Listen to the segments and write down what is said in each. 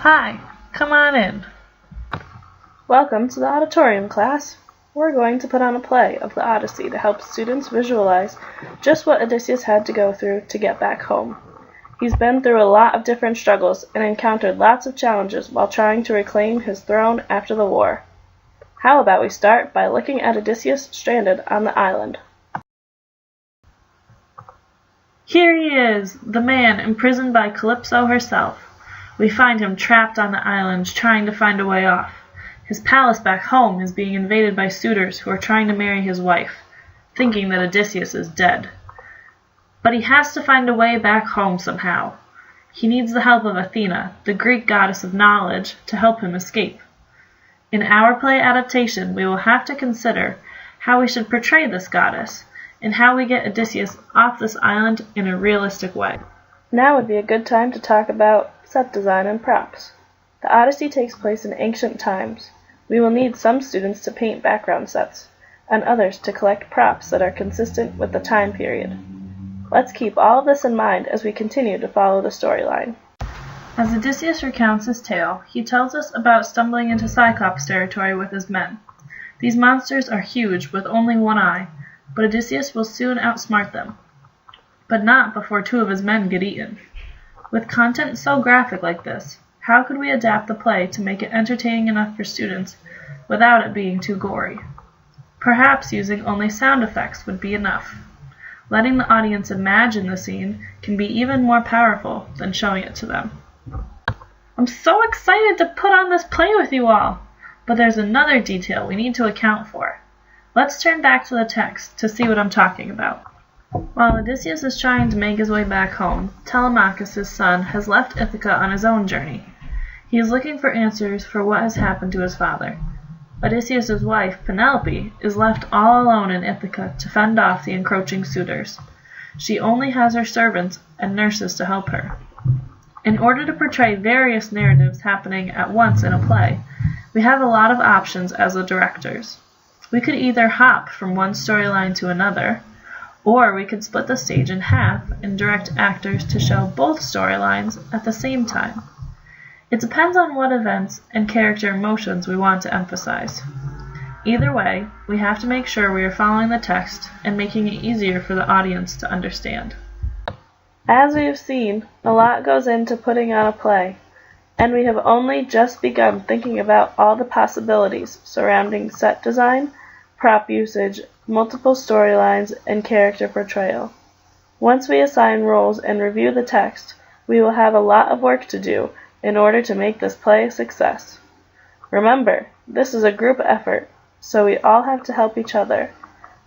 Hi, come on in. Welcome to the auditorium class. We're going to put on a play of the Odyssey to help students visualize just what Odysseus had to go through to get back home. He's been through a lot of different struggles and encountered lots of challenges while trying to reclaim his throne after the war. How about we start by looking at Odysseus stranded on the island? Here he is, the man imprisoned by Calypso herself. We find him trapped on the island trying to find a way off. His palace back home is being invaded by suitors who are trying to marry his wife, thinking that Odysseus is dead. But he has to find a way back home somehow. He needs the help of Athena, the Greek goddess of knowledge, to help him escape. In our play adaptation, we will have to consider how we should portray this goddess, and how we get Odysseus off this island in a realistic way. Now would be a good time to talk about set design and props. The Odyssey takes place in ancient times. We will need some students to paint background sets, and others to collect props that are consistent with the time period. Let's keep all of this in mind as we continue to follow the storyline. As Odysseus recounts his tale, he tells us about stumbling into Cyclops territory with his men. These monsters are huge with only one eye, but Odysseus will soon outsmart them. But not before two of his men get eaten. With content so graphic like this, how could we adapt the play to make it entertaining enough for students without it being too gory? Perhaps using only sound effects would be enough. Letting the audience imagine the scene can be even more powerful than showing it to them. I'm so excited to put on this play with you all, but there's another detail we need to account for. Let's turn back to the text to see what I'm talking about. While Odysseus is trying to make his way back home, Telemachus, his son, has left Ithaca on his own journey. He is looking for answers for what has happened to his father. Odysseus' wife, Penelope, is left all alone in Ithaca to fend off the encroaching suitors. She only has her servants and nurses to help her. In order to portray various narratives happening at once in a play, we have a lot of options as the directors. We could either hop from one storyline to another, or we could split the stage in half and direct actors to show both storylines at the same time. It depends on what events and character emotions we want to emphasize. Either way, we have to make sure we are following the text and making it easier for the audience to understand. As we have seen, a lot goes into putting on a play, and we have only just begun thinking about all the possibilities surrounding set design, prop usage, multiple storylines, and character portrayal. Once we assign roles and review the text, we will have a lot of work to do in order to make this play a success. Remember, this is a group effort, so we all have to help each other,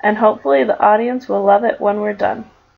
and hopefully the audience will love it when we're done.